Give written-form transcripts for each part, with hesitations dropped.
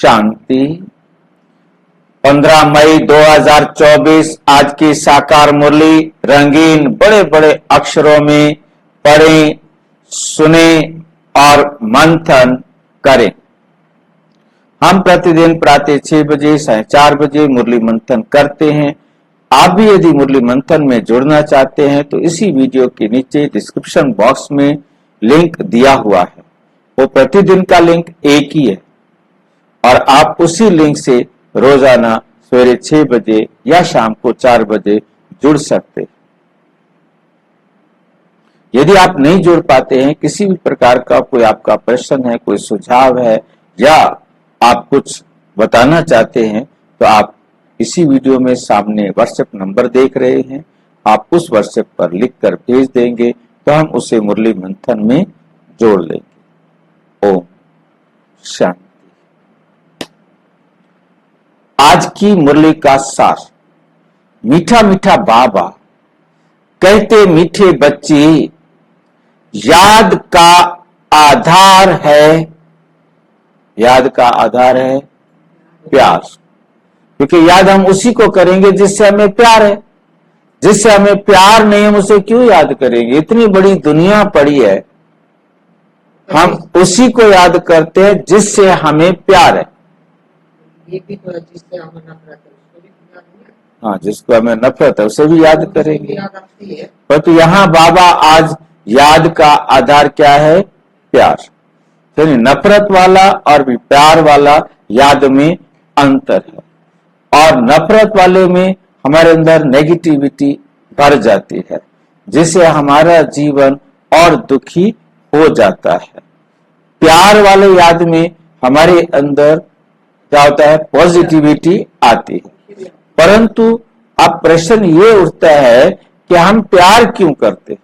शांति। 15 मई 2024 आज की साकार मुरली रंगीन बड़े बड़े अक्षरों में पढ़ें, सुने और मंथन करें। हम प्रतिदिन प्रातः 6 बजे 4:30 बजे मुरली मंथन करते हैं। आप भी यदि मुरली मंथन में जुड़ना चाहते हैं तो इसी वीडियो के नीचे डिस्क्रिप्शन बॉक्स में लिंक दिया हुआ है। वो प्रतिदिन का लिंक एक ही है और आप उसी लिंक से रोजाना सवेरे 6 बजे या शाम को 4 बजे जुड़ सकते हैं। यदि आप नहीं जुड़ पाते हैं, किसी भी प्रकार का कोई आपका प्रश्न है, कोई सुझाव है या आप कुछ बताना चाहते हैं, तो आप इसी वीडियो में सामने व्हाट्सएप नंबर देख रहे हैं, आप उस व्हाट्सएप पर लिखकर भेज देंगे तो हम उसे मुरली मंथन में जोड़ लेंगे। ओम शांति। आज की मुरली का सार। मीठा मीठा बाबा कहते, मीठे बच्चे याद का आधार है, याद का आधार है प्यार। क्योंकि याद हम उसी को करेंगे जिससे हमें प्यार है। जिससे हमें प्यार नहीं, हम उसे क्यों याद करेंगे? इतनी बड़ी दुनिया पड़ी है, हम उसी को याद करते हैं जिससे हमें प्यार है। ये भी तो है, जिससे हमें नफरत है उसको भी याद नहीं। हाँ, जिसको हमें नफरत है उसे भी याद करेंगे। याद आती है। परंतु यहाँ बाबा आज याद का आधार क्या है? प्यार। तो नफरत वाला और भी प्यार वाला याद में अंतर है। और नफरत वाले में हमारे अंदर नेगेटिविटी भर जाती है, जिससे हमारा जीवन और दुखी हो जाता है। प्यार वाले याद में हमारे अंदर क्या होता है? पॉजिटिविटी आती है। परंतु अब प्रश्न ये उठता है कि हम प्यार क्यों करते हैं?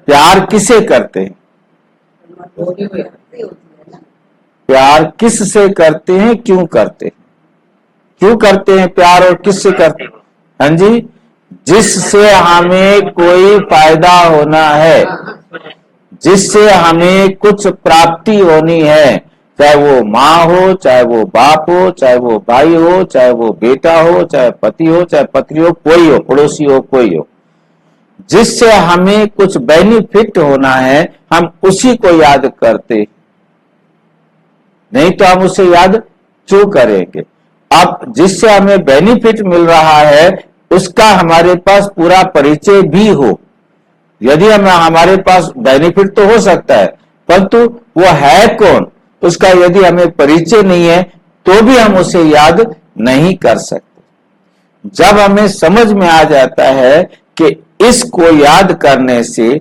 प्यार किसे करते हैं? प्यार किस से करते हैं? क्यों करते हैं? क्यों करते हैं प्यार और किससे करते हैं? हाँ जी, जिससे हमें कोई फायदा होना है, जिससे हमें कुछ प्राप्ति होनी है, चाहे वो माँ हो, चाहे वो बाप हो, चाहे वो भाई हो, चाहे वो बेटा हो, चाहे पति हो, चाहे पत्नी हो, कोई हो, पड़ोसी हो, कोई हो, जिससे हमें कुछ बेनिफिट होना है, हम उसी को याद करते, नहीं तो हम उसे याद क्यों करेंगे? अब जिससे हमें बेनिफिट मिल रहा है उसका हमारे पास पूरा परिचय भी हो। यदि हमारे पास बेनिफिट तो हो सकता है, परंतु वो है कौन, उसका यदि हमें परिचय नहीं है तो भी हम उसे याद नहीं कर सकते। जब हमें समझ में आ जाता है कि इसको याद करने से,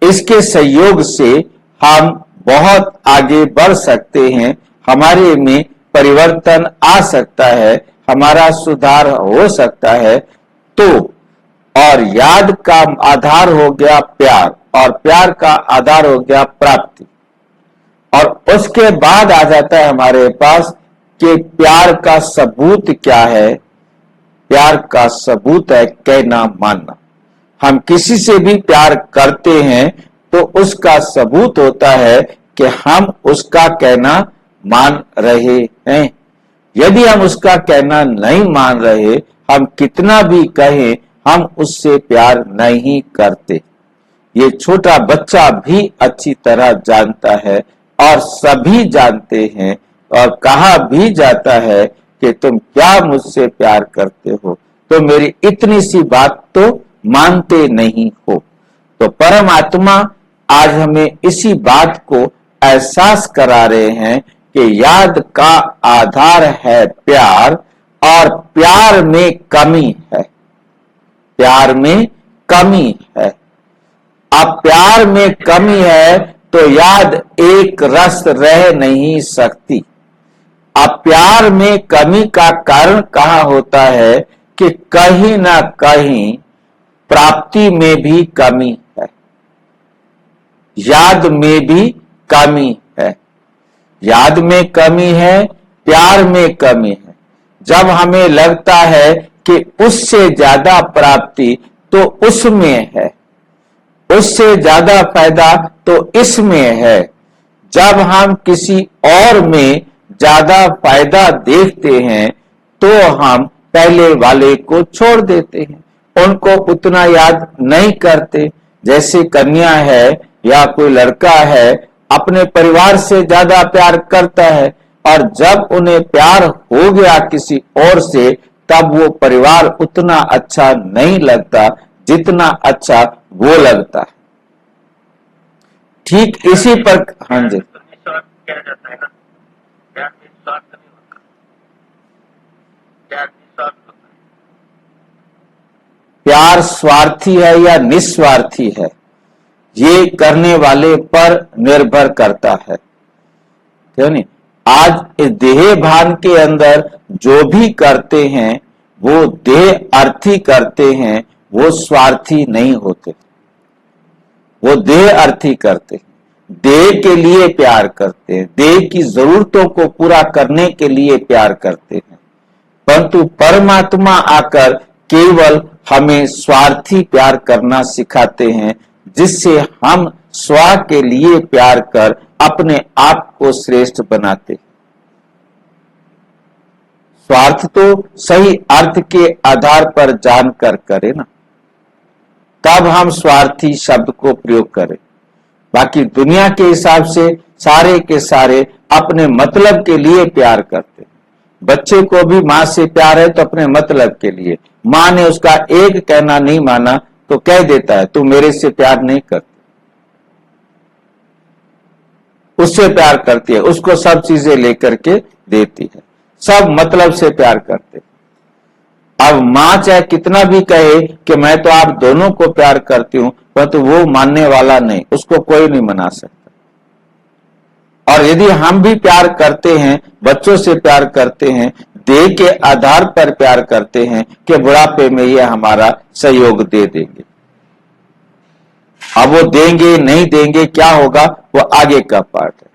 इसके सहयोग से हम बहुत आगे बढ़ सकते हैं, हमारे में परिवर्तन आ सकता है, हमारा सुधार हो सकता है, तो और याद का आधार हो गया प्यार और प्यार का आधार हो गया प्राप्ति। और उसके बाद आ जाता है हमारे पास कि प्यार का सबूत क्या है? प्यार का सबूत है कहना मानना। हम किसी से भी प्यार करते हैं तो उसका सबूत होता है कि हम उसका कहना मान रहे हैं। यदि हम उसका कहना नहीं मान रहे, हम कितना भी कहें, हम उससे प्यार नहीं करते। ये छोटा बच्चा भी अच्छी तरह जानता है और सभी जानते हैं और कहा भी जाता है कि तुम क्या मुझसे प्यार करते हो, तो मेरी इतनी सी बात तो मानते नहीं हो। तो परमात्मा आज हमें इसी बात को एहसास करा रहे हैं कि याद का आधार है प्यार और प्यार में कमी है। प्यार में कमी है। अब प्यार में कमी है तो याद एक रस रह नहीं सकती। अब प्यार में कमी का कारण कहाँ होता है कि कहीं ना कहीं प्राप्ति में भी कमी है, याद में भी कमी है। याद में कमी है, प्यार में कमी है। जब हमें लगता है कि उससे ज्यादा प्राप्ति तो उसमें है, उससे ज्यादा फायदा तो इसमें है, जब हम किसी और में ज्यादा फायदा देखते हैं तो हम पहले वाले को छोड़ देते हैं, उनको उतना याद नहीं करते। जैसे कन्या है या कोई लड़का है, अपने परिवार से ज्यादा प्यार करता है, और जब उन्हें प्यार हो गया किसी और से, तब वो परिवार उतना अच्छा नहीं लगता जितना अच्छा वो लगता है। ठीक इसी पर, हाँ जी, क्या जाता है ना, प्यार निस्वार्थ नहीं होता, प्यार निस्वार्थ होता है। प्यार स्वार्थी है या निस्वार्थी है, ये करने वाले पर निर्भर करता है, क्यों नहीं। आज इस देह भान के अंदर जो भी करते हैं वो देह अर्थी करते हैं, वो स्वार्थी नहीं होते। वो देह अर्थी करते हैं, देह के लिए प्यार करते हैं, देह की जरूरतों को पूरा करने के लिए प्यार करते हैं। परंतु परमात्मा आकर केवल हमें स्वार्थी प्यार करना सिखाते हैं, जिससे हम स्व के लिए प्यार कर अपने आप को श्रेष्ठ बनाते। स्वार्थ तो सही अर्थ के आधार पर जानकर करें ना, तब हम स्वार्थी शब्द को प्रयोग करें। बाकी दुनिया के हिसाब से सारे के सारे अपने मतलब के लिए प्यार करते। बच्चे को भी मां से प्यार है तो अपने मतलब के लिए, मां ने उसका एक कहना नहीं माना तो कह देता है तू मेरे से प्यार नहीं करती, उससे प्यार करती है, उसको सब चीजें लेकर के देती है, सब मतलब से प्यार करते। अब मां चाहे कितना भी कहे कि मैं तो आप दोनों को प्यार करती हूं, परंतु वो मानने वाला नहीं, उसको कोई नहीं मना सकता। और यदि हम भी प्यार करते हैं, बच्चों से प्यार करते हैं, देह के आधार पर प्यार करते हैं कि बुढ़ापे में ये हमारा सहयोग दे देंगे। अब वो देंगे नहीं देंगे क्या होगा वो आगे का पार्ट है।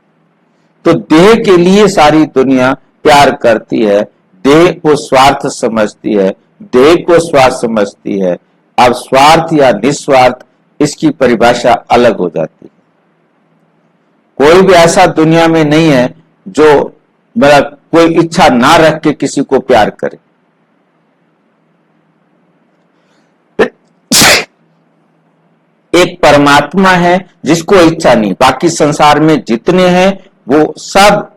तो देह के लिए सारी दुनिया प्यार करती है, देह को स्वार्थ समझती है, देह को स्वार्थ समझती है। अब स्वार्थ या निस्वार्थ इसकी परिभाषा अलग हो जाती है। कोई भी ऐसा दुनिया में नहीं है जो मतलब कोई इच्छा ना रख के किसी को प्यार करे। एक परमात्मा है जिसको इच्छा नहीं, बाकी संसार में जितने हैं वो सब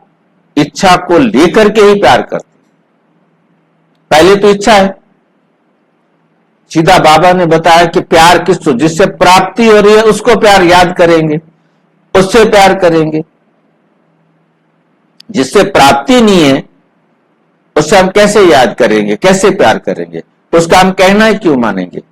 इच्छा को लेकर के ही प्यार करते। पहले तो इच्छा है, सीधा बाबा ने बताया कि प्यार किसको, जिससे प्राप्ति हो रही है उसको प्यार याद करेंगे, उससे प्यार करेंगे। जिससे प्राप्ति नहीं है उससे हम कैसे याद करेंगे, कैसे प्यार करेंगे, तो उसका हम कहना ही क्यों मानेंगे।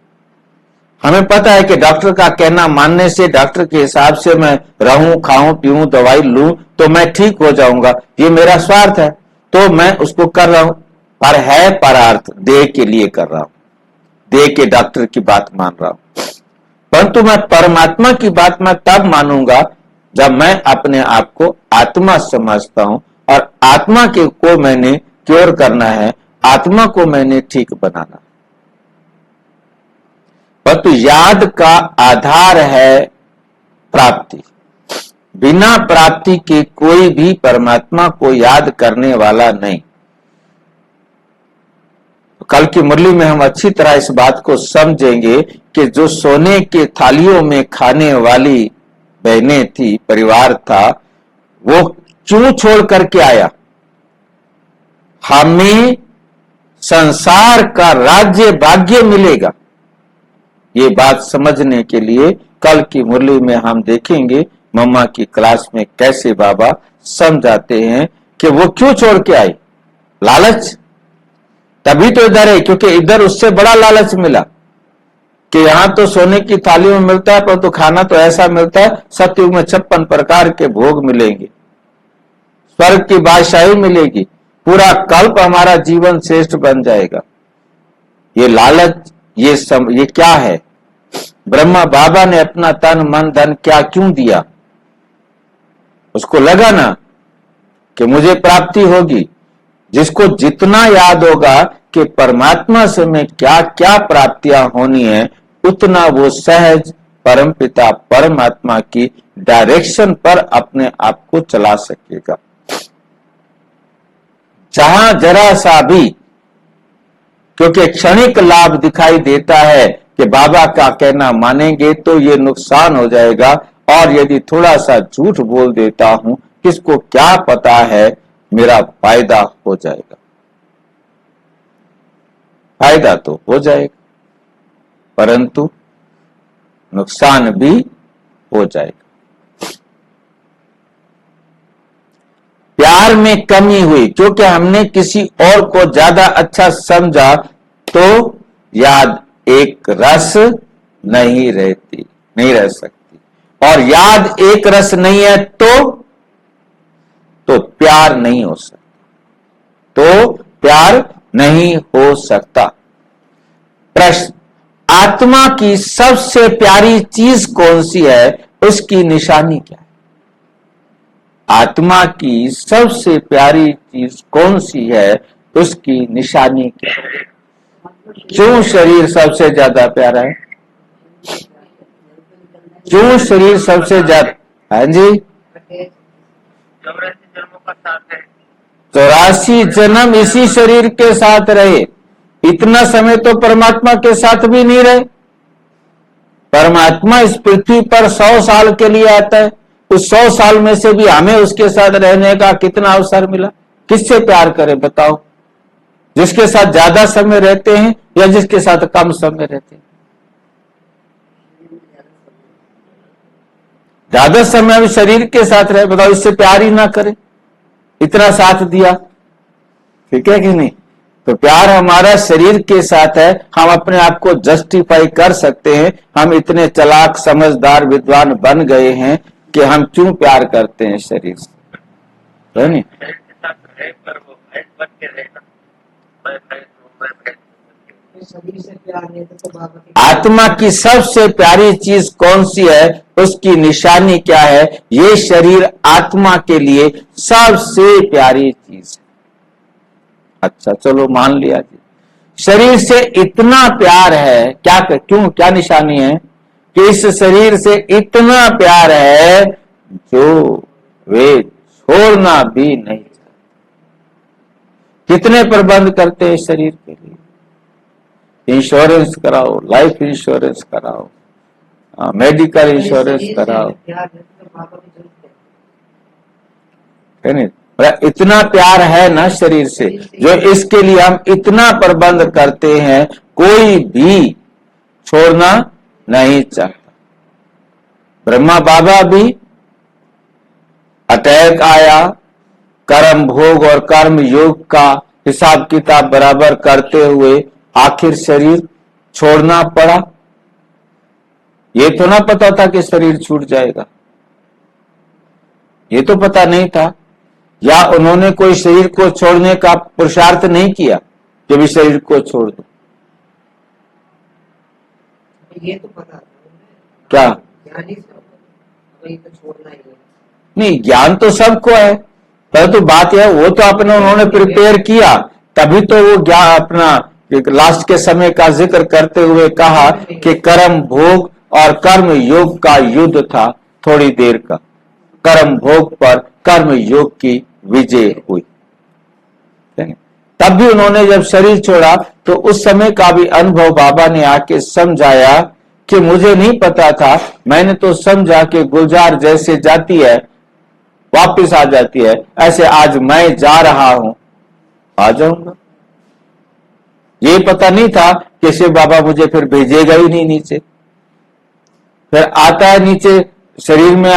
हमें पता है कि डॉक्टर का कहना मानने से, डॉक्टर के हिसाब से मैं रहूं, खाऊं, पीऊं, दवाई लूं तो मैं ठीक हो जाऊंगा, ये मेरा स्वार्थ है तो मैं उसको कर रहा हूं। पर है परार्थ, देह के लिए कर रहा हूं, देह के डॉक्टर की बात मान रहा हूं। परंतु मैं परमात्मा की बात मैं तब मानूंगा जब मैं अपने आप को आत्मा समझता हूं, और आत्मा के को मैंने क्योर करना है, आत्मा को मैंने ठीक बनाना। परंतु याद का आधार है प्राप्ति। बिना प्राप्ति के कोई भी परमात्मा को याद करने वाला नहीं। कल की मुरली में हम अच्छी तरह इस बात को समझेंगे कि जो सोने के थालियों में खाने वाली बहनें थी, परिवार था, वो क्यों छोड़ करके आया। हमें संसार का राज्य भाग्य मिलेगा, ये बात समझने के लिए कल की मुरली में हम देखेंगे मम्मा की क्लास में कैसे बाबा समझाते हैं कि वो क्यों छोड़ के आई। लालच, तभी तो इधर है क्योंकि इधर उससे बड़ा लालच मिला कि यहां तो सोने की थाली में मिलता है, परंतु खाना तो ऐसा मिलता है, सतयुग में 56 प्रकार के भोग मिलेंगे, स्वर्ग की बादशाही मिलेगी, पूरा कल्प हमारा जीवन श्रेष्ठ बन जाएगा। ये लालच, ये क्या है। ब्रह्मा बाबा ने अपना तन मन धन क्या क्यों दिया, उसको लगा ना कि मुझे प्राप्ति होगी। जिसको जितना याद होगा कि परमात्मा से में क्या क्या प्राप्तियां होनी है, उतना वो सहज परमपिता परमात्मा की डायरेक्शन पर अपने आप को चला सकेगा। जहां जरा सा भी क्योंकि क्षणिक लाभ दिखाई देता है कि बाबा का कहना मानेंगे तो ये नुकसान हो जाएगा, और यदि थोड़ा सा झूठ बोल देता हूं किसको क्या पता है मेरा फायदा हो जाएगा। फायदा तो हो जाएगा परंतु नुकसान भी हो जाएगा। प्यार में कमी हुई क्योंकि हमने किसी और को ज्यादा अच्छा समझा तो याद एक रस नहीं रह सकती, और याद एक रस नहीं है तो प्यार नहीं हो सकता, तो प्यार नहीं हो सकता। प्रश्न, आत्मा की सबसे प्यारी चीज कौन सी है, उसकी निशानी क्या है? आत्मा की सबसे प्यारी चीज कौन सी है, उसकी निशानी क्या है? क्यों शरीर सबसे ज्यादा प्यारा है? क्यों शरीर सबसे ज्यादा? हाँ जी, 84 जन्मों का साथ है। 84 जन्म इसी शरीर के साथ रहे, इतना समय तो परमात्मा के साथ भी नहीं रहे। परमात्मा इस पृथ्वी पर 100 साल के लिए आता है, उस 100 साल में से भी हमें उसके साथ रहने का कितना अवसर मिला? किससे प्यार करें बताओ? जिसके साथ ज्यादा समय रहते हैं या जिसके साथ कम समय रहते हैं? ज्यादा समय भी शरीर के साथ रहे, बताओ इससे प्यार ही ना करें, इतना साथ दिया, ठीक है कि नहीं? तो प्यार हमारा शरीर के साथ है, हम अपने आप को जस्टिफाई कर सकते हैं। हम इतने चालाक समझदार विद्वान बन गए हैं कि हम क्यों प्यार करते हैं शरीर से, है नहीं? शरीर के साथ रहे पर वो भैंस बन के रहेगा। मैं भैंस हूँ, मैं भैंस हूँ। शरीर से प्यार नहीं तो बाबा की आत्मा की सबसे प्यारी चीज कौन सी है, उसकी निशानी क्या है? ये शरीर आत्मा के लिए सबसे प्यारी चीज है। अच्छा चलो मान लिया जी, शरीर से इतना प्यार है, क्यों, क्या निशानी है कि इस शरीर से इतना प्यार है जो वे छोड़ना भी नहीं चाहते। कितने प्रबंध करते हैं शरीर के लिए? इंश्योरेंस कराओ, लाइफ इंश्योरेंस कराओ, मेडिकल इंश्योरेंस शरीर से कराओ, प्यार नहीं तो बाबा की जरूरत है नहीं? इतना प्यार है ना शरीर से, जो इसके लिए हम इतना प्रबंध करते हैं, कोई भी छोड़ना नहीं चाहता। ब्रह्मा बाबा भी अटैक आया, कर्म भोग और कर्म योग का हिसाब किताब बराबर करते हुए आखिर शरीर छोड़ना पड़ा। ये तो ना पता था कि शरीर छूट जाएगा, ये तो पता नहीं था। या उन्होंने कोई शरीर को छोड़ने का पुरुषार्थ नहीं किया कि भी शरीर को छोड़ दो? है। ये तो पता था क्या? ज्ञानी से तो छोड़ना ही है। नहीं, ज्ञान तो सबको है, परंतु बात यह वो तो अपने उन्होंने प्रिपेयर किया, तभी तो वो ज्ञान अपना लास्ट के समय का जिक्र करते हुए कहा कि कर्म भोग और कर्म योग का युद्ध था थोड़ी देर का, कर्म भोग पर कर्म योग की विजय हुई। तब भी उन्होंने जब शरीर छोड़ा तो उस समय का भी अनुभव बाबा ने आके समझाया कि मुझे नहीं पता था, मैंने तो समझा कि गुलजार जैसे जाती है वापस आ जाती है, ऐसे आज मैं जा रहा हूं, आ जाऊंगा। ये पता नहीं था कि शिव बाबा मुझे फिर भेजेगा ही नहीं नीचे। फिर आता है नीचे शरीर में,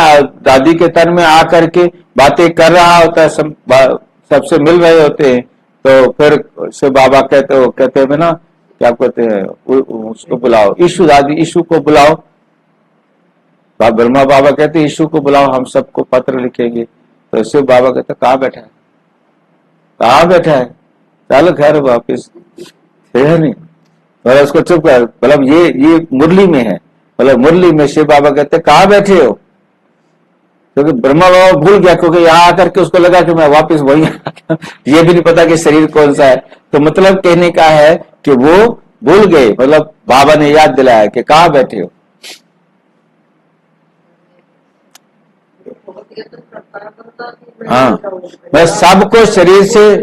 दादी के तन में आकर के बातें कर रहा होता है, सबसे मिल रहे होते हैं। तो फिर शिव बाबा कहते हैं ना, क्या कहते हैं, उसको बुलाओ, ईशु दादी, ईशु को बुलाओ। ब्रह्मा बाबा कहते ईशु को बुलाओ, हम सबको पत्र लिखेंगे। तो शिव बाबा कहते कहाँ बैठा है, कहाँ बैठा है, चल घर वापिस, है नहीं? मतलब उसको चुप कर, मतलब ये मुरली में है, मतलब मुरली में शिव बाबा कहते कहाँ बैठे हो? क्योंकि ब्रह्मा बाबा भूल गया, क्योंकि यहाँ आकर के उसको लगा कि मैं वापस वही ये भी नहीं पता कि शरीर कौन सा है। तो मतलब कहने का है कि वो भूल गए, मतलब बाबा ने याद दिलाया कि कहाँ बैठे हो। ये तो प्रकार करता कि हाँ, मैं सबको शरीर से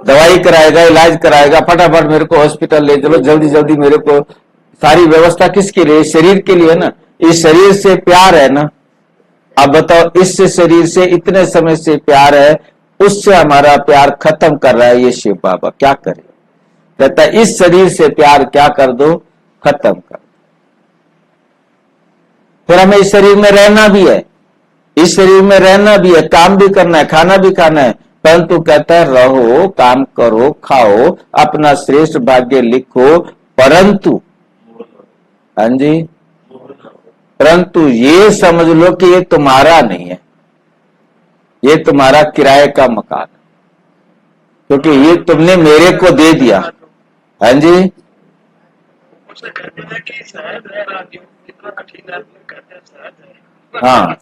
दवाई कराएगा, इलाज कराएगा, फटाफट मेरे को हॉस्पिटल ले चलो, जल्दी जल्दी मेरे को। सारी व्यवस्था किसके लिए? शरीर के लिए ना। इस शरीर से प्यार है ना। अब बताओ, इससे शरीर से इतने समय से प्यार है, उससे हमारा प्यार खत्म कर रहा है ये शिव बाबा, क्या करे? कहता है इस शरीर से प्यार क्या कर दो, खत्म कर। फिर हमें इस शरीर में रहना भी है, इस शरीर में रहना भी है, काम भी करना है, खाना भी खाना है, परंतु कहता है रहो, काम करो, खाओ, अपना श्रेष्ठ भाग्य लिखो, परंतु, हाँ जी, परंतु ये समझ लो कि ये तुम्हारा नहीं है, ये तुम्हारा किराए का मकान है, क्योंकि ये तुमने मेरे को दे दिया। हाँ जी, उसे कहते हैं कि सहज है राज्य, कितना कठिन है, कहते हैं सहज है। हाँ,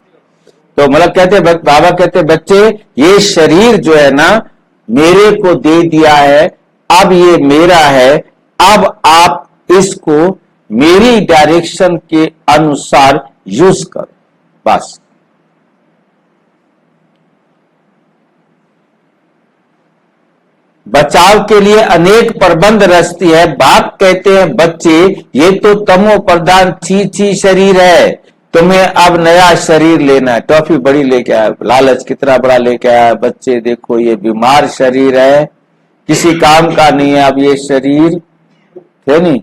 तो मतलब कहते बाबा कहते बच्चे, ये शरीर जो है ना मेरे को दे दिया है, अब ये मेरा है, अब आप इसको मेरी डायरेक्शन के अनुसार यूज करो, बस। बचाव के लिए अनेक प्रबंध रचती है। बाप कहते हैं बच्चे, ये तो तमो प्रधान छी शरीर है, तुम्हें अब नया शरीर लेना है। टॉफी बड़ी लेके आया, लालच कितना बड़ा लेके आया। बच्चे देखो, ये बीमार शरीर है, किसी काम का नहीं है अब ये शरीर, है नहीं।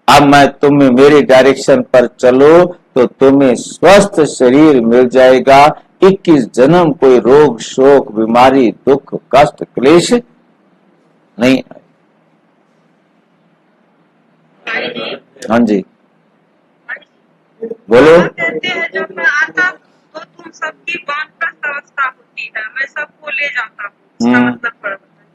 अब मैं तुम्हें मेरे डायरेक्शन पर चलो तो तुम्हें स्वस्थ शरीर मिल जाएगा। 21 जन्म कोई रोग शोक बीमारी दुख कष्ट क्लेश नहीं आए। हाँ जी, बोलो। कहते हैं जब मैं आता तो तुम सबकी वानप्रस्थ अवस्था होती है, मैं सबको ले जाता हूँ, इसका मतलब पढ़ बताइए।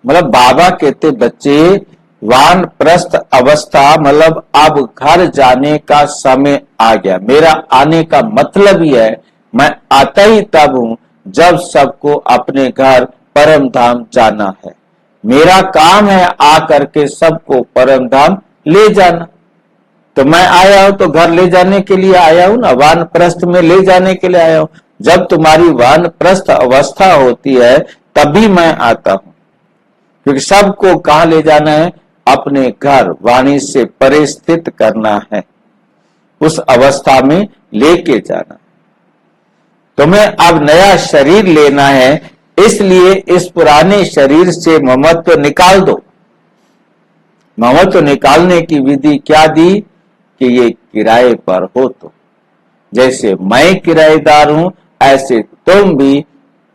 मतलब बाबा कहते बच्चे, वानप्रस्थ अवस्था मतलब अब घर जाने का समय आ गया। मेरा आने का मतलब ही है मैं आता ही तब हूं जब सबको अपने घर परम धाम जाना है। मेरा काम है आकर के सबको परम धाम ले जाना। तो मैं आया हूं तो घर ले जाने के लिए आया हूं ना, वानप्रस्थ में ले जाने के लिए आया हूं। जब तुम्हारी वानप्रस्थ अवस्था होती है तभी मैं आता हूं, क्योंकि सबको कहां ले जाना है? अपने घर, वाणी से परे स्थित करना है, उस अवस्था में लेके जाना। तुम्हें अब नया शरीर लेना है, इसलिए इस पुराने शरीर से ममत्व निकाल दो। ममत्व निकालने की विधि क्या दी कि ये किराए पर हो, तो जैसे मैं किराएदार हूं ऐसे तुम भी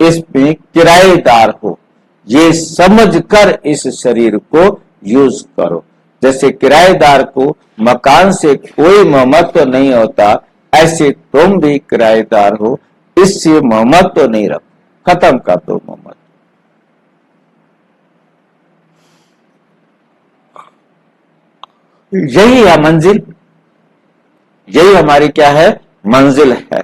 इसमें किराएदार हो। ये समझकर इस शरीर को यूज करो। जैसे किराएदार को मकान से कोई ममत्व नहीं होता, ऐसे तुम भी किराएदार हो, इससे ममत्व नहीं रखो, खत्म कर दो ममत्व। यही है मंजिल, यही हमारी क्या है? मंजिल है।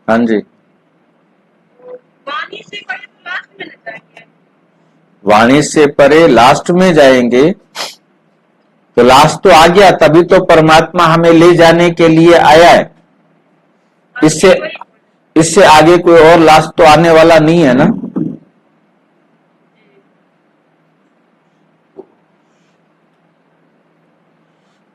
हाँ जी, वाणी से पहले तो लास्ट में न जाएंगे। वाणी से परे लास्ट में जाएंगे, तो लास्ट तो आ गया, तभी तो परमात्मा हमें ले जाने के लिए आया है। इससे आगे कोई और लास्ट तो आने वाला नहीं है ना।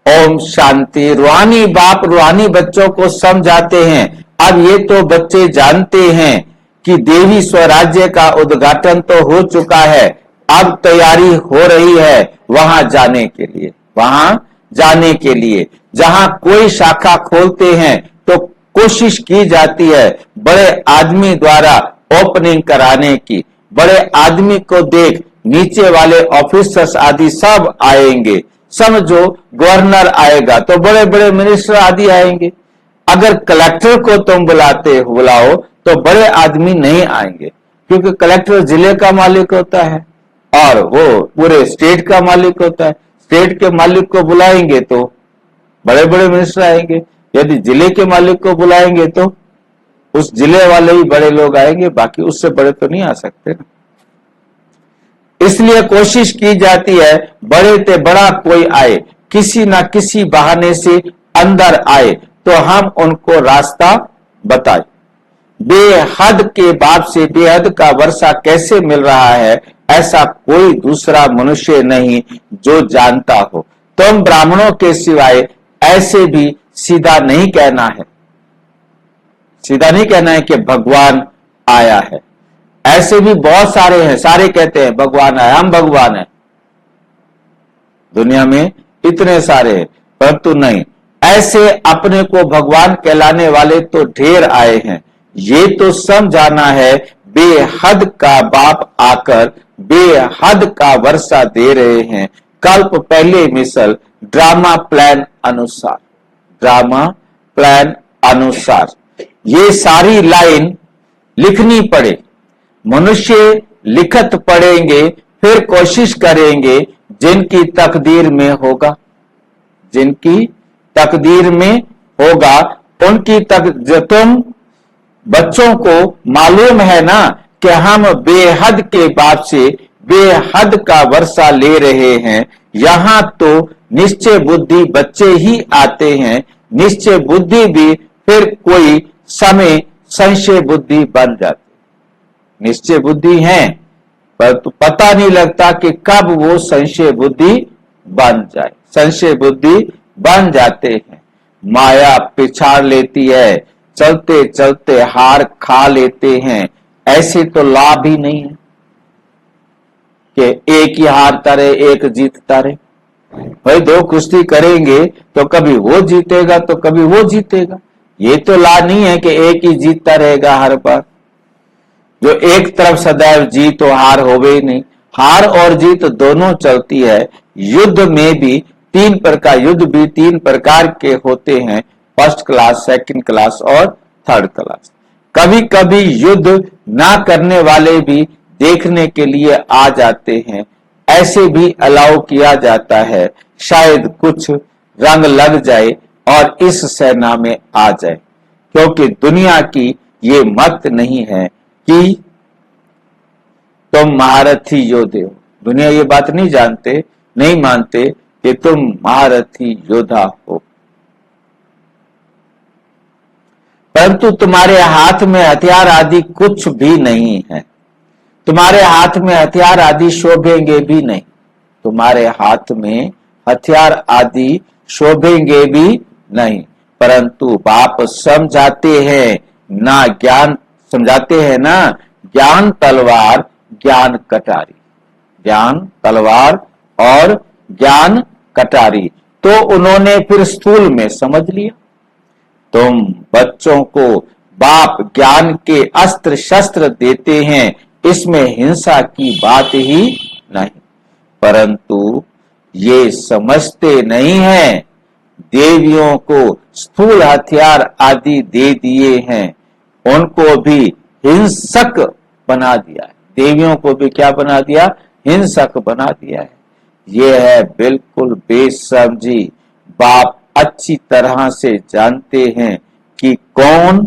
ओम शांति। रूहानी बाप रूहानी बच्चों को समझाते हैं। अब ये तो बच्चे जानते हैं कि देवी स्वराज्य का उद्घाटन तो हो चुका है, अब तैयारी हो रही है वहां जाने के लिए। वहां जाने के लिए जहां कोई शाखा खोलते हैं तो कोशिश की जाती है बड़े आदमी द्वारा ओपनिंग कराने की। बड़े आदमी को देख नीचे वाले ऑफिसर्स आदि सब आएंगे। समझो गवर्नर आएगा तो बड़े बड़े मिनिस्टर आदि आएंगे। अगर कलेक्टर को तुम बुलाओ तो बड़े आदमी नहीं आएंगे, क्योंकि कलेक्टर जिले का मालिक होता है और वो पूरे स्टेट का मालिक होता है। स्टेट के मालिक को बुलाएंगे तो बड़े बड़े मिनिस्टर आएंगे, यदि जिले के मालिक को बुलाएंगे तो उस जिले वाले ही बड़े लोग आएंगे, बाकी उससे बड़े तो नहीं आ सकते ना। इसलिए कोशिश की जाती है बड़े ते बड़ा कोई आए, किसी ना किसी बहाने से अंदर आए तो हम उनको रास्ता बताएं। बेहद के बाप से बेहद का वर्षा कैसे मिल रहा है, ऐसा कोई दूसरा मनुष्य नहीं जो जानता हो। तुम ब्राह्मणों के सिवाय ऐसे भी सीधा नहीं कहना है, सीधा नहीं कहना है कि भगवान आया है। ऐसे भी बहुत सारे हैं, सारे कहते हैं भगवान आया, हम भगवान है, दुनिया में इतने सारे हैं, परंतु नहीं, ऐसे अपने को भगवान कहलाने वाले तो ढेर आए हैं। ये तो समझाना है बेहद का बाप आकर बेहद का वर्षा दे रहे हैं। कल्प पहले मिसल ड्रामा प्लान अनुसार, ड्रामा प्लान अनुसार ये सारी लाइन लिखनी पड़े, मनुष्य लिखत पड़ेंगे, फिर कोशिश करेंगे जिनकी तकदीर में होगा, जिनकी तकदीर में होगा उनकी तुम बच्चों को मालूम है ना कि हम बेहद के बाप से बेहद का वर्षा ले रहे हैं। यहां तो निश्चय बुद्धि बच्चे ही आते हैं, निश्चय बुद्धि भी फिर कोई समय संशय बुद्धि बन जाती। निश्चय बुद्धि है पर तो पता नहीं लगता कि कब वो संशय बुद्धि बन जाए। संशय बुद्धि बन जाते हैं, माया पिछाड़ लेती है, चलते चलते हार खा लेते हैं। ऐसे तो लाभ ही नहीं है कि एक ही हारता रहे एक जीतता रहे। भाई दो कुश्ती करेंगे तो कभी वो जीतेगा तो कभी वो जीतेगा, ये तो लाभ नहीं है कि एक ही जीतता रहेगा हर बार। जो एक तरफ सदैव जीत और हार होवे ही नहीं, हार और जीत दोनों चलती है। युद्ध में भी तीन प्रकार के होते हैं, फर्स्ट क्लास, सेकंड क्लास और थर्ड क्लास। कभी कभी युद्ध ना करने वाले भी देखने के लिए आ जाते हैं, ऐसे भी अलाउ किया जाता है, शायद कुछ रंग लग जाए और इस सेना में आ जाए। क्योंकि दुनिया की ये मत नहीं है कि तुम महारथी योद्धे हो, दुनिया ये बात नहीं जानते, नहीं मानते कि तुम महारथी योद्धा हो। परंतु तुम्हारे हाथ में हथियार आदि कुछ भी नहीं है, तुम्हारे हाथ में हथियार आदि शोभेंगे भी नहीं, तुम्हारे हाथ में हथियार आदि शोभेंगे भी नहीं। परंतु बाप समझाते हैं ना, ज्ञान समझाते हैं ना, ज्ञान तलवार ज्ञान कटारी, ज्ञान तलवार और ज्ञान कटारी। तो उन्होंने फिर स्थूल में समझ लिया। तुम बच्चों को बाप ज्ञान के अस्त्र शस्त्र देते हैं, इसमें हिंसा की बात ही नहीं, परंतु ये समझते नहीं है देवियों को स्थूल हथियार आदि दे दिए हैं, उनको भी हिंसक बना दिया है। देवियों को भी क्या बना दिया? हिंसक बना दिया है। ये है बिल्कुल बेसमझी। बाप अच्छी तरह से जानते हैं कि कौन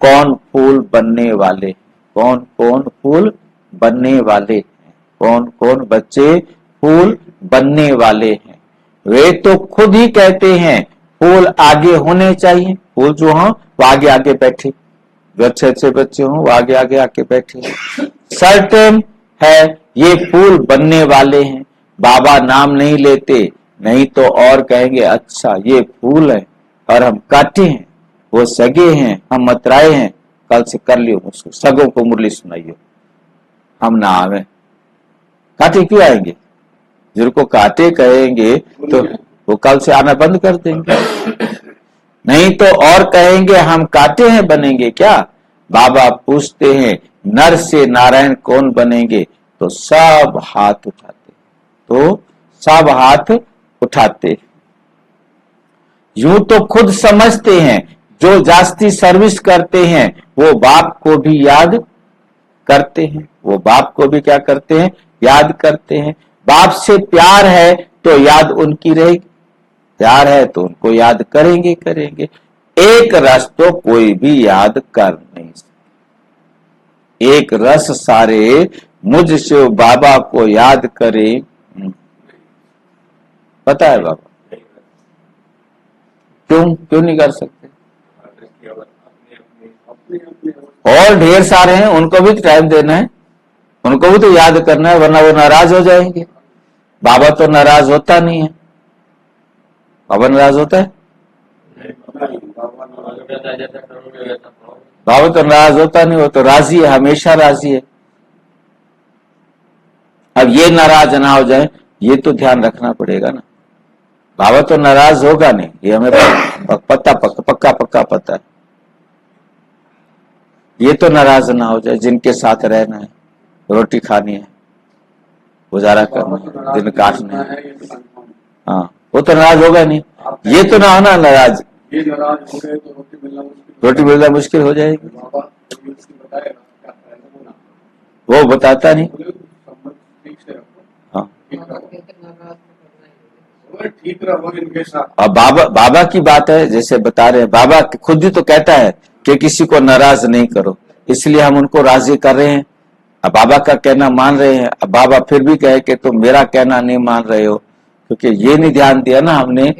कौन फूल बनने वाले, कौन कौन फूल बनने वाले हैं, कौन कौन बच्चे फूल बनने वाले हैं। वे तो खुद ही कहते हैं फूल आगे होने चाहिए, फूल जो हो वो आगे आगे बैठे, जो अच्छे अच्छे बच्चे हों वो आगे आगे आके बैठे। सर्टेन है ये फूल बनने वाले हैं, बाबा नाम नहीं लेते, नहीं तो और कहेंगे अच्छा ये फूल है और हम काटे हैं, वो सगे हैं, हम मतराए हैं, कल से कर लियो उसको, सगों को मुरली सुनाइयो, हम ना आवे। काटे क्यों आएंगे? जिनको काटे कहेंगे तो वो कल से आना बंद कर देंगे, नहीं तो और कहेंगे हम काटे हैं बनेंगे क्या? बाबा पूछते हैं नर से नारायण कौन बनेंगे? तो सब हाथ उठाते, तो सब हाथ उठाते। यूं तो खुद समझते हैं, जो जास्ती सर्विस करते हैं वो बाप को भी याद करते हैं, वो बाप को भी क्या करते हैं? याद करते हैं। बाप से प्यार है तो याद उनकी रहेगी, प्यार है तो उनको याद करेंगे करेंगे। एक रस तो कोई भी याद कर नहीं सकता। एक रस सारे मुझ शिव बाबा को याद करे। पता है बाबा क्यों नहीं कर सकते? और ढेर सारे हैं, उनको भी टाइम देना है, उनको भी तो याद करना है, वरना वो नाराज हो जाएंगे। बाबा तो नाराज होता नहीं है। बाबा नाराज होता है? बाबा तो नाराज होता नहीं, वो तो राजी है, हमेशा राजी है। अब ये नाराज ना हो जाए, ये तो ध्यान रखना पड़ेगा ना। बाबा तो नाराज होगा नहीं, ये हमें पक्का पता है। ये तो नाराज ना हो जाए, जिनके साथ रहना है, रोटी खानी है, गुजारा करना है, दिन काटना है। हाँ, वो तो नाराज होगा नहीं। ये तो ना होना नाराज, ये नाराज हो गए तो रोटी मिलना मुश्किल हो जाएगी। वो बताता नहीं। हाँ, ठीक रहो इनके साथ। अब बाबा की बात है, जैसे बता रहे हैं, बाबा खुद ही तो कहता है कि किसी को नाराज नहीं करो, इसलिए हम उनको राजी कर रहे हैं। अब बाबा का कहना मान रहे हैं। अब बाबा फिर भी कहे कि तुम मेरा कहना नहीं मान रहे हो, क्योंकि ये नहीं ध्यान दिया ना हमने।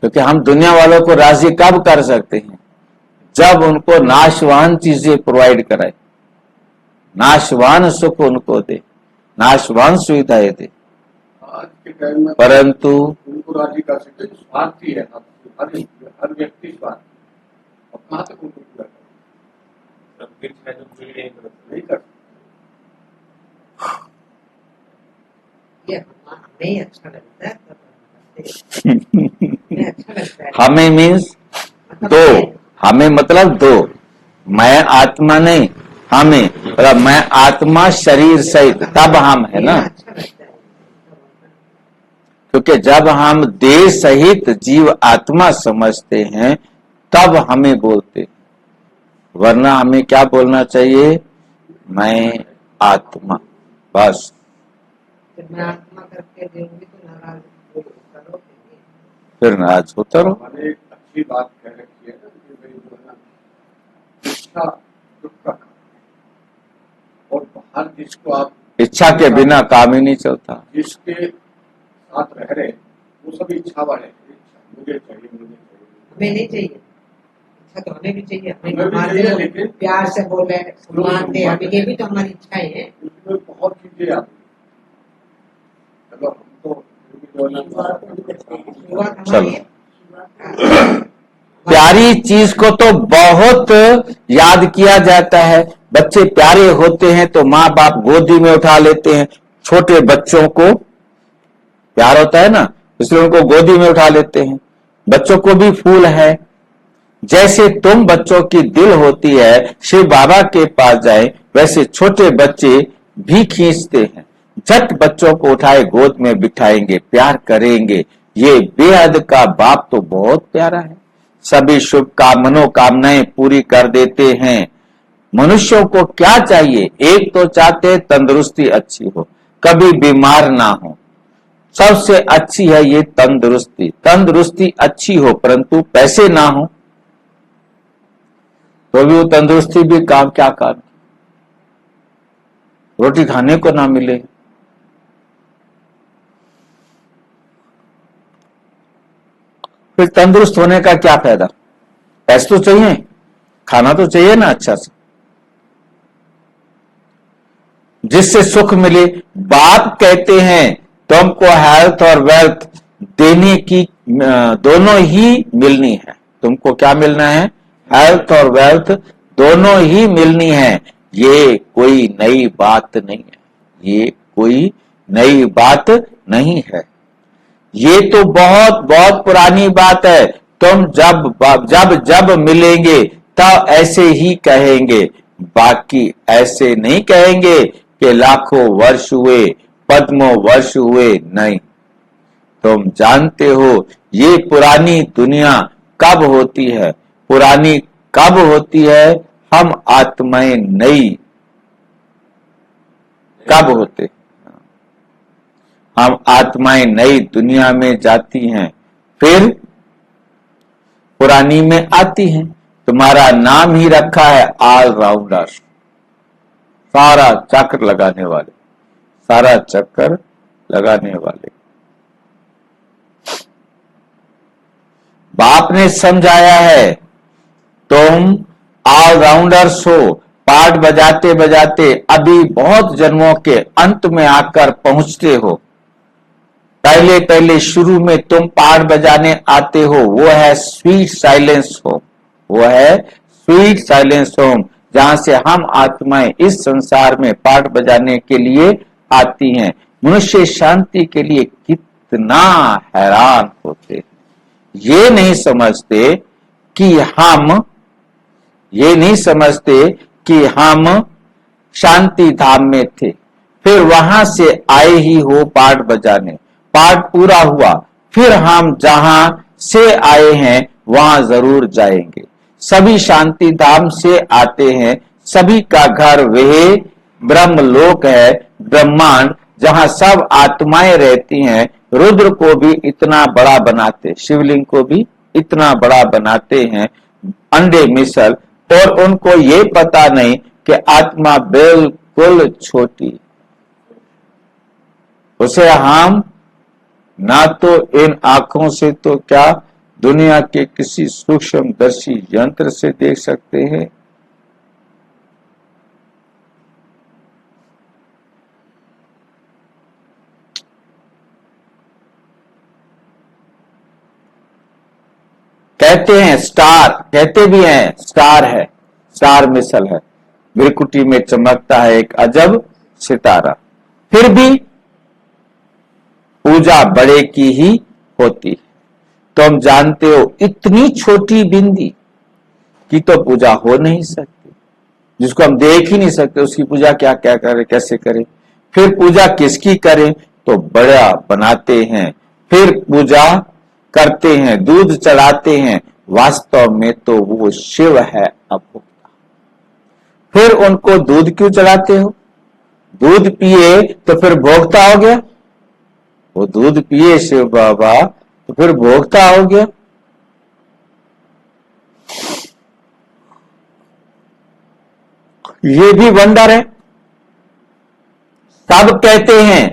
क्योंकि हम दुनिया वालों को राजी कब कर सकते हैं? जब उनको नाशवान चीजें प्रोवाइड कराए, नाशवान सुख उनको दे, नाशवान सुविधाएं दे। आज के टाइम में परंतु उनको राजी कर सकते हैं, स्वार्थी है हर व्यक्ति स्वार्थी। और कहाँ तक उनको पूरा नहीं कर ये हमें अच्छा लगता है, अच्छा लगता है। हमें मीन्स दो, हमें मतलब दो, मैं आत्मा नहीं, हमें मतलब मैं आत्मा शरीर सहित, तब हम है ना। अच्छा लगता है। क्योंकि जब हम देह सहित जीव आत्मा समझते हैं तब हमें बोलते, वरना हमें क्या बोलना चाहिए? मैं आत्मा, बस। मैं आत्मा करके देंगे तो नाराज करो, फिर नाराज होता रहो। मैंने एक अच्छी बात कह रखी है ना कि भाई जो है ना, इच्छा दुख का काम, और बाहर जिसको आप इच्छा के बिना काम ही नहीं चलता। जिसके साथ रह रहे वो सब इच्छा वाले हैं। मुझे चाहिए, हमें नहीं चाहिए। इच्छा तो हमें भी चाहिए, हमें भी चाहिए, लेकिन प्यार से बोले, सम्मान दे, हमें ये भी तो हमारी इच्छाएं हैं। उसमें बहुत चीजें आती हैं। चलो हम तो चलो, प्यारी चीज को तो बहुत याद किया जाता है। बच्चे प्यारे होते हैं तो माँ बाप गोदी में उठा लेते हैं। छोटे बच्चों को प्यार होता है ना, इसलिए उनको गोदी में उठा लेते हैं। बच्चों को भी फूल है, जैसे तुम बच्चों की दिल होती है शिव बाबा के पास जाए, वैसे छोटे बच्चे भी खींचते हैं। झट बच्चों को उठाए गोद में बिठाएंगे, प्यार करेंगे। ये बेहद का बाप तो बहुत प्यारा है। सभी शुभ मनोकामनाएं पूरी कर देते हैं। मनुष्यों को क्या चाहिए? एक तो चाहते हैं तंदुरुस्ती अच्छी हो, कभी बीमार ना हो। सबसे अच्छी है ये तंदुरुस्ती। तंदुरुस्ती अच्छी हो परंतु पैसे ना हो तो भी वो तंदुरुस्ती भी क्या काम, रोटी खाने को ना मिले। फिर तंदुरुस्त होने का क्या फायदा? पैसे तो चाहिए, खाना तो चाहिए ना अच्छा से, जिससे सुख मिले। बाप कहते हैं तुमको हेल्थ और वेल्थ देने की दोनों ही मिलनी है। तुमको क्या मिलना है? हेल्थ और वेल्थ दोनों ही मिलनी है। ये कोई नई बात नहीं है, ये कोई नई बात नहीं है। ये तो बहुत बहुत पुरानी बात है। तुम जब मिलेंगे तब ऐसे ही कहेंगे, बाकी ऐसे नहीं कहेंगे कि लाखों वर्ष हुए, पद्मों वर्ष हुए। नहीं, तुम जानते हो ये पुरानी दुनिया कब होती है? पुरानी कब होती है? हम आत्माएं नई कब होते? हम आत्माएं नई दुनिया में जाती हैं, फिर पुरानी में आती हैं। तुम्हारा नाम ही रखा है ऑलराउंडर, सारा चक्र लगाने वाले, सारा चक्कर लगाने वाले। बाप ने समझाया है तुम ऑलराउंडर्स हो, पाठ बजाते बजाते अभी बहुत जन्मों के अंत में आकर पहुंचते हो। पहले पहले शुरू में तुम पाठ बजाने आते हो, वो है स्वीट साइलेंस होम, वो है स्वीट साइलेंस होम, जहां से हम आत्माएं इस संसार में पाठ बजाने के लिए आती हैं। मनुष्य शांति के लिए कितना हैरान होते हैं। ये नहीं समझते कि हम शांति धाम में थे, फिर वहां से आए ही हो पाठ बजाने, पाठ पूरा हुआ, फिर हम जहां से आए हैं वहां जरूर जाएंगे। सभी शांति धाम से आते हैं, सभी का घर वह ब्रह्मलोक है, ब्रह्मांड, जहां सब आत्माएं रहती हैं। रुद्र को भी इतना बड़ा बनाते, शिवलिंग को भी इतना बड़ा बनाते हैं अंडे मिसल, और उनको ये पता नहीं कि आत्मा बिल्कुल छोटी, उसे हम ना तो इन आंखों से तो क्या दुनिया के किसी सूक्ष्मदर्शी यंत्र से देख सकते हैं। कहते हैं स्टार, कहते भी हैं स्टार है, स्टार मिसल है, भ्रिकुटी में चमकता है एक अजब सितारा, फिर भी पूजा बड़े की ही होती। तुम जानते हो इतनी छोटी बिंदी की तो पूजा हो नहीं सकती, जिसको हम देख ही नहीं सकते उसकी पूजा क्या क्या करें, कैसे करें। फिर पूजा किसकी करें, तो बड़ा बनाते हैं, फिर पूजा करते हैं, दूध चढ़ाते हैं, वास्तव में तो वो शिव है अभुक्ता। फिर उनको दूध क्यों चढ़ाते हो, दूध पिए तो फिर भोक्ता हो गया, वो दूध पिए शिव बाबा तो फिर भोक्ता हो गया। ये भी वंडर है। सब कहते हैं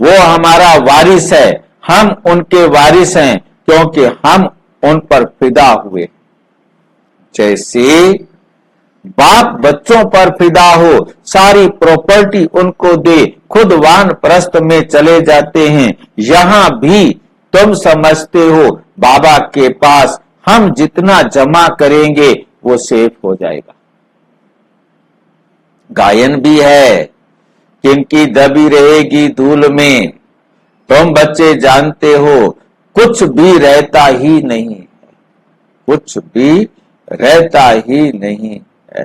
वो हमारा वारिस है, हम उनके वारिस हैं क्योंकि हम उन पर फिदा हुए। जैसे बाप बच्चों पर फिदा हो, सारी प्रॉपर्टी उनको दे, खुद वानप्रस्थ में चले जाते हैं। यहां भी तुम समझते हो बाबा के पास हम जितना जमा करेंगे वो सेफ हो जाएगा। गायन भी है, किनकी दबी रहेगी धूल में, तुम बच्चे जानते हो कुछ भी रहता ही नहीं है, कुछ भी रहता ही नहीं है।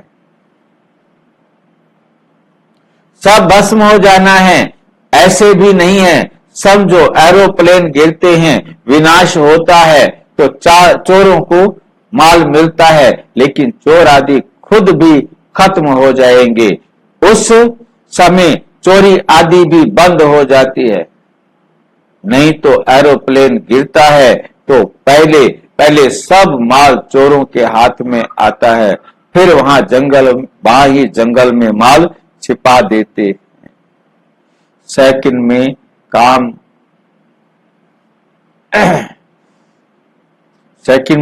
सब भस्म हो जाना है ऐसे भी नहीं है। समझो एरोप्लेन गिरते हैं, विनाश होता है तो चोरों को माल मिलता है, लेकिन चोर आदि खुद भी खत्म हो जाएंगे। उस समय चोरी आदि भी बंद हो जाती है। नहीं तो एरोप्लेन गिरता है तो पहले पहले सब माल चोरों के हाथ में आता है, फिर वहां ही जंगल में माल छिपा देते हैं। सेकंड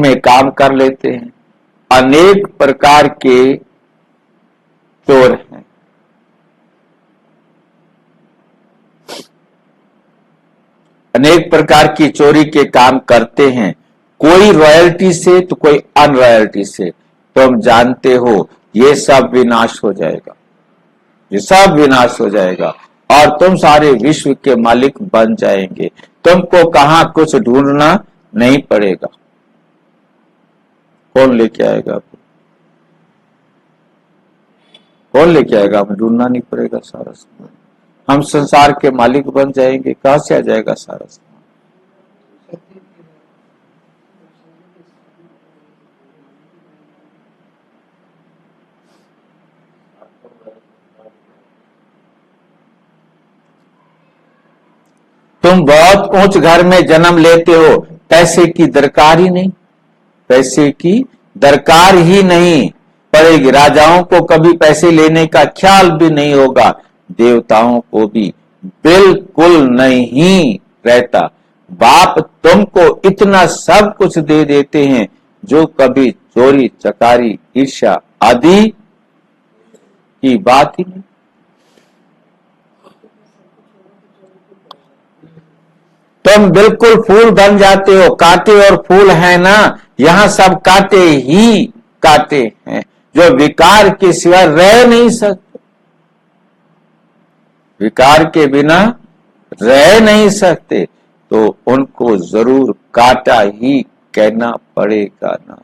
में काम कर लेते हैं। अनेक प्रकार के चोर हैं। अनेक प्रकार की चोरी के काम करते हैं, कोई रॉयल्टी से तो कोई अनरॉयल्टी से। तुम जानते हो ये सब विनाश हो जाएगा, ये सब विनाश हो जाएगा और तुम सारे विश्व के मालिक बन जाएंगे। तुमको कहां कुछ ढूंढना नहीं पड़ेगा। कौन लेके आएगा आपको, कौन लेके आएगा, हमें ढूंढना नहीं पड़ेगा सारा सामान। हम संसार के मालिक बन जाएंगे। कहां से आ जाएगा सारा सामान। तुम बहुत ऊंच घर में जन्म लेते हो, पैसे की दरकार ही नहीं, पैसे की दरकार ही नहीं पड़ेगी। राजाओं को कभी पैसे लेने का ख्याल भी नहीं होगा, देवताओं को भी बिल्कुल नहीं रहता। बाप तुमको इतना सब कुछ दे देते हैं जो कभी चोरी चकारी ईर्ष्या आदि की बात ही नहीं। तुम बिल्कुल फूल बन जाते हो। कांटे और फूल है ना, यहां सब कांटे ही कांटे हैं जो विकार के सिवा रह नहीं सकते, विकार के बिना रह नहीं सकते, तो उनको जरूर कांटा ही कहना पड़ेगा ना।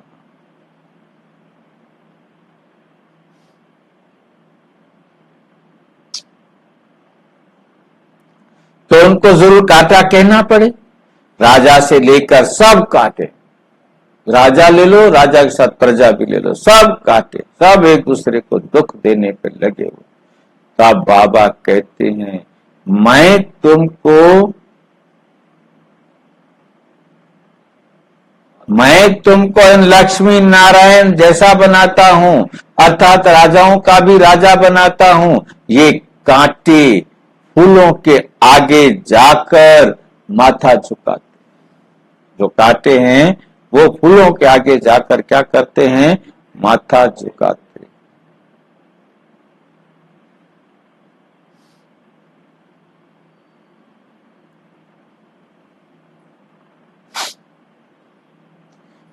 तो उनको जरूर कांटा कहना पड़े। राजा से लेकर सब कांटे, राजा ले लो, राजा के साथ प्रजा भी ले लो, सब कांटे, सब एक दूसरे को दुख देने पर लगे हुए। तब बाबा कहते हैं मैं तुमको इन लक्ष्मी नारायण जैसा बनाता हूं, अर्थात राजाओं का भी राजा बनाता हूं। ये कांटे फूलों के आगे जाकर माथा झुकाते, जो कांटे हैं वो फूलों के आगे जाकर क्या करते हैं, माथा झुकाते।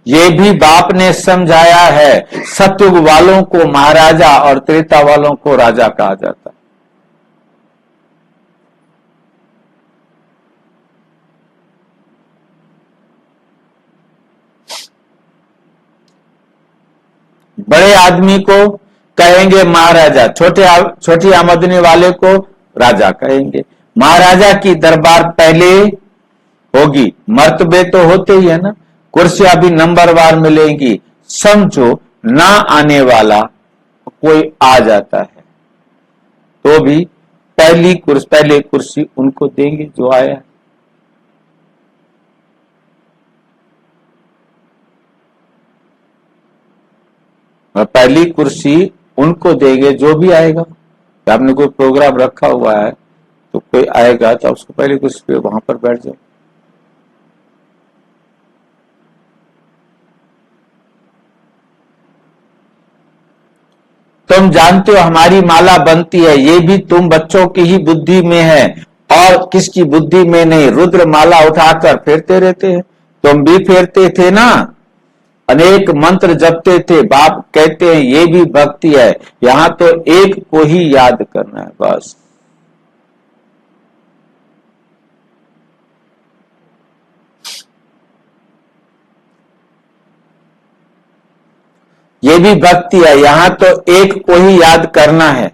ये भी बाप ने समझाया है। सतयुग वालों को महाराजा और त्रेता वालों को राजा कहा जाता है। बड़े आदमी को कहेंगे महाराजा, छोटी आमदनी वाले को राजा कहेंगे। महाराजा की दरबार पहले होगी, मर्तबे तो होते ही है ना, कुर्सियां भी नंबरवार मिलेंगी। समझो ना आने वाला कोई आ जाता है तो भी पहले कुर्सी उनको देंगे जो आया। और पहली कुर्सी उनको देंगे जो भी आएगा। आपने कोई प्रोग्राम रखा हुआ है तो कोई आएगा तो उसको पहली कुर्सी पे वहां पर बैठ जाओ। तुम जानते हो हमारी माला बनती है, ये भी तुम बच्चों की ही बुद्धि में है और किसकी बुद्धि में नहीं। रुद्र माला उठाकर फेरते रहते हैं, तुम भी फेरते थे ना, अनेक मंत्र जपते थे। बाप कहते हैं ये भी भक्ति है, यहां तो एक को ही याद करना है बस। ये भी भक्ति है, यहां तो एक को ही याद करना है।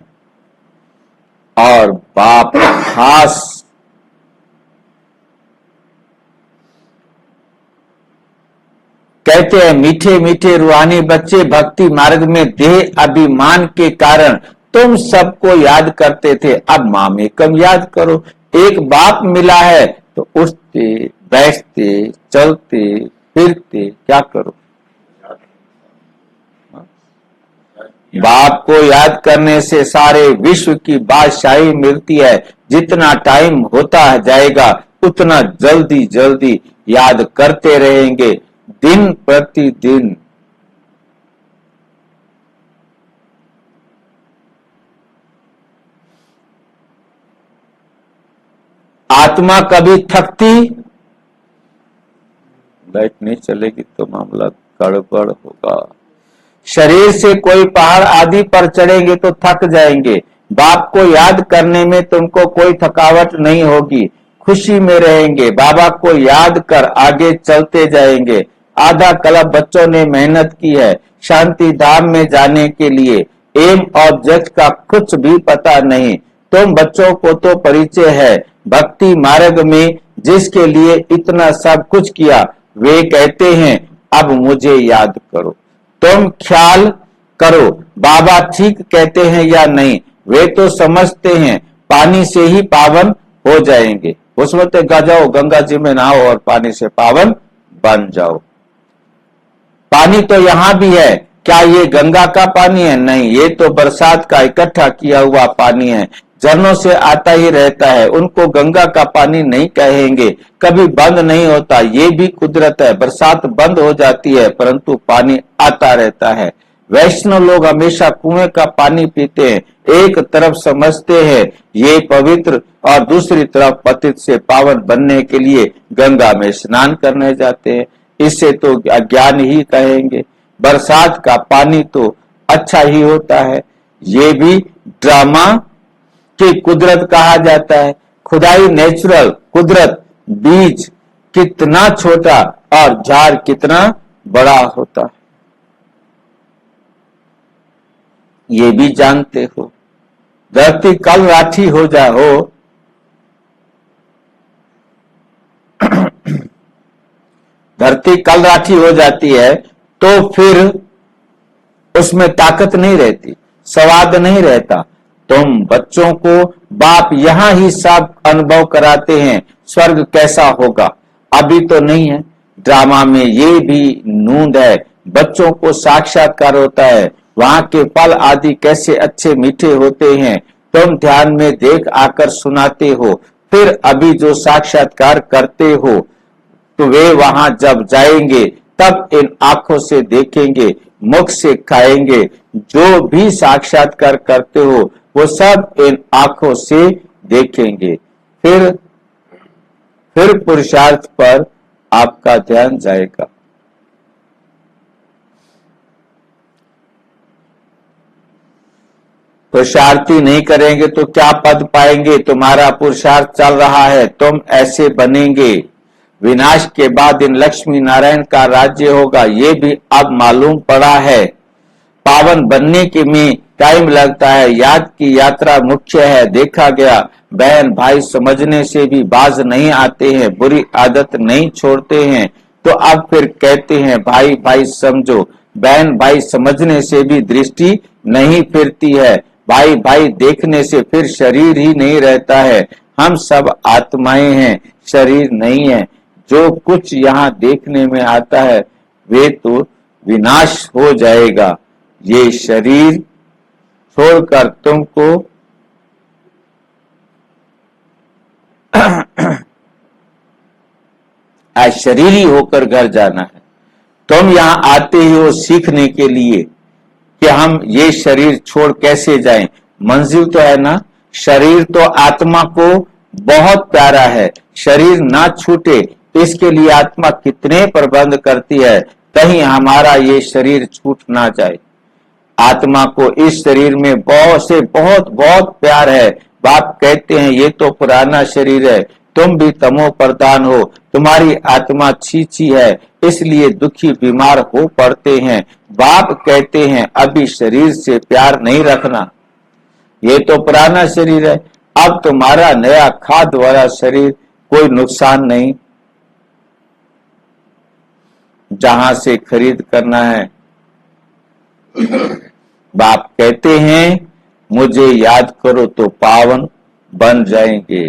और बाप खास कहते हैं मीठे मीठे रूहानी बच्चे, भक्ति मार्ग में देह अभिमान के कारण तुम सबको याद करते थे, अब मामेकम याद करो। एक बाप मिला है तो उठते बैठते चलते फिरते क्या करो, बाप को याद करने से सारे विश्व की बादशाही मिलती है। जितना टाइम होता जाएगा उतना जल्दी जल्दी याद करते रहेंगे, दिन प्रतिदिन। आत्मा कभी थकती, लाइट नहीं चलेगी तो मामला गड़बड़ होगा। शरीर से कोई पहाड़ आदि पर चढ़ेंगे तो थक जाएंगे, बाप को याद करने में तुमको कोई थकावट नहीं होगी, खुशी में रहेंगे। बाबा को याद कर आगे चलते जाएंगे। आधा कल्प बच्चों ने मेहनत की है शांति धाम में जाने के लिए, एम ऑब्जेक्ट का कुछ भी पता नहीं। तुम बच्चों को तो परिचय है भक्ति मार्ग में, जिसके लिए इतना सब कुछ किया। वे कहते हैं अब मुझे याद करो। तुम ख्याल करो बाबा ठीक कहते हैं या नहीं। वे तो समझते हैं पानी से ही पावन हो जाएंगे, उसमें तो जाओ गंगा जी में नहाओ और पानी से पावन बन जाओ। पानी तो यहां भी है, क्या ये गंगा का पानी है? नहीं, ये तो बरसात का इकट्ठा किया हुआ पानी है, झरनों से आता ही रहता है। उनको गंगा का पानी नहीं कहेंगे, कभी बंद नहीं होता, ये भी कुदरत है। बरसात बंद हो जाती है परंतु पानी आता रहता है। वैष्णव लोग हमेशा कुएं का पानी पीते हैं, एक तरफ समझते हैं ये पवित्र और दूसरी तरफ पतित से पावन बनने के लिए गंगा में स्नान करने जाते हैं। इसे तो अज्ञान ही कहेंगे। बरसात का पानी तो अच्छा ही होता है, ये भी ड्रामा की कुदरत कहा जाता है। खुदाई नेचुरल कुदरत, बीज कितना छोटा और झाड़ कितना बड़ा होता है, ये भी जानते हो। धरती कल राठी हो धरती कल राठी हो जाती है तो फिर उसमें ताकत नहीं रहती, स्वाद नहीं रहता। तुम बच्चों को बाप यहां ही सब अनुभव कराते हैं स्वर्ग कैसा होगा, अभी तो नहीं है। ड्रामा में ये भी नूंद है, बच्चों को साक्षात्कार होता है, वहां के फल आदि कैसे अच्छे मीठे होते हैं, तुम ध्यान में देख आकर सुनाते हो। फिर अभी जो साक्षात्कार करते हो तो वे वहां जब जाएंगे तब इन आंखों से देखेंगे, मुख से खाएंगे। जो भी साक्षात्कार करते हो वो सब इन आंखों से देखेंगे। फिर पुरुषार्थ पर आपका ध्यान जाएगा। पुरुषार्थी नहीं करेंगे तो क्या पद पाएंगे? तुम्हारा पुरुषार्थ चल रहा है, तुम ऐसे बनेंगे। विनाश के बाद इन लक्ष्मी नारायण का राज्य होगा, ये भी अब मालूम पड़ा है। पावन बनने के में टाइम लगता है, याद की यात्रा मुख्य है। देखा गया बहन भाई समझने से भी बाज नहीं आते हैं, बुरी आदत नहीं छोड़ते हैं, तो अब फिर कहते हैं भाई भाई समझो। बहन भाई समझने से भी दृष्टि नहीं फिरती है, भाई भाई देखने से फिर शरीर ही नहीं रहता है। हम सब आत्माएं हैं, शरीर नहीं है। जो कुछ यहाँ देखने में आता है वे तो विनाश हो जाएगा। ये शरीर छोड़कर तुमको शरीरी होकर घर जाना है। तुम यहाँ आते ही हो सीखने के लिए कि हम ये शरीर छोड़ कैसे जाएं। मंजिल तो है ना, शरीर तो आत्मा को बहुत प्यारा है, शरीर ना छूटे इसके लिए आत्मा कितने प्रबंध करती है, कहीं हमारा ये शरीर छूट ना जाए। आत्मा को इस शरीर में बहुत बहुत प्यार है। बाप कहते हैं ये तो पुराना शरीर है, तुम भी तमो प्रधान हो, तुम्हारी आत्मा छी है, इसलिए दुखी बीमार हो पड़ते हैं। बाप कहते हैं अभी शरीर से प्यार नहीं रखना, ये तो पुराना शरीर है, अब तुम्हारा नया खाद वाला शरीर कोई नुकसान नहीं, जहां से खरीद करना है। बाप कहते हैं मुझे याद करो तो पावन बन जाएंगे।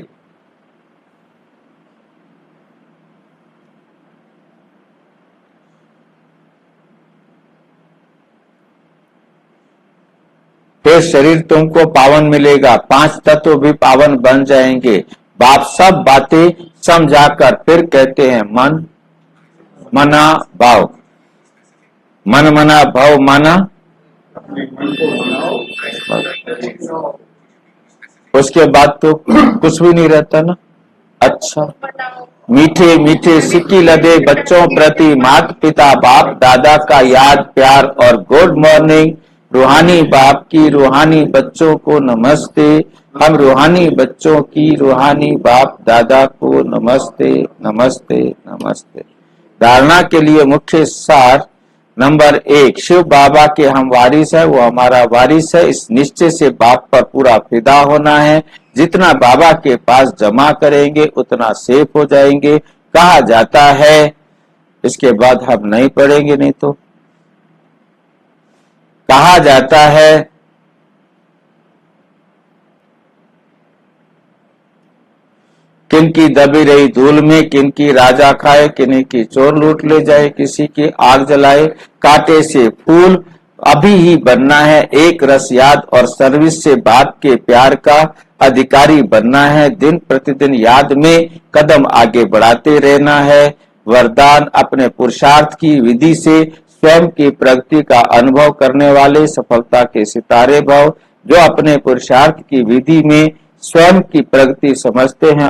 फिर शरीर तुमको पावन मिलेगा, 5 तत्व भी पावन बन जाएंगे। बाप सब बातें समझाकर फिर कहते हैं मन मना भाव, मन मना भाव माना, अपने मन को बनाओ, उसके बाद तो कुछ भी नहीं रहता ना। अच्छा, मीठे मीठे सिक्की लदे बच्चों प्रति माता पिता बाप दादा का याद प्यार और गुड मॉर्निंग। रूहानी बाप की रूहानी बच्चों को नमस्ते, हम रूहानी बच्चों की रूहानी बाप दादा को नमस्ते नमस्ते नमस्ते। धारणा के लिए मुख्य सार नंबर 1, शिव बाबा के हम वारिस है, वो हमारा वारिस है। इस निश्चय से बाप पर पूरा फिदा होना है। जितना बाबा के पास जमा करेंगे उतना सेफ हो जाएंगे। कहा जाता है, इसके बाद हम नहीं पढ़ेंगे, नहीं तो कहा जाता है, किनकी दबी रही धूल में, किनकी राजा खाए, किन्हीं की चोर लूट ले जाए, किसी की आग जलाए, कांटे से फूल अभी ही बनना है, एक रस याद और सर्विस से बात के प्यार का अधिकारी बनना है, दिन प्रतिदिन याद में कदम आगे बढ़ाते रहना है, वरदान अपने पुरुषार्थ की विधि से स्वयं की प्रगति का अनुभव करने वाले सफलता के सितारे भव, जो अपने पुरुषार्थ की विधि में स्वयं की प्रगति समझते हैं।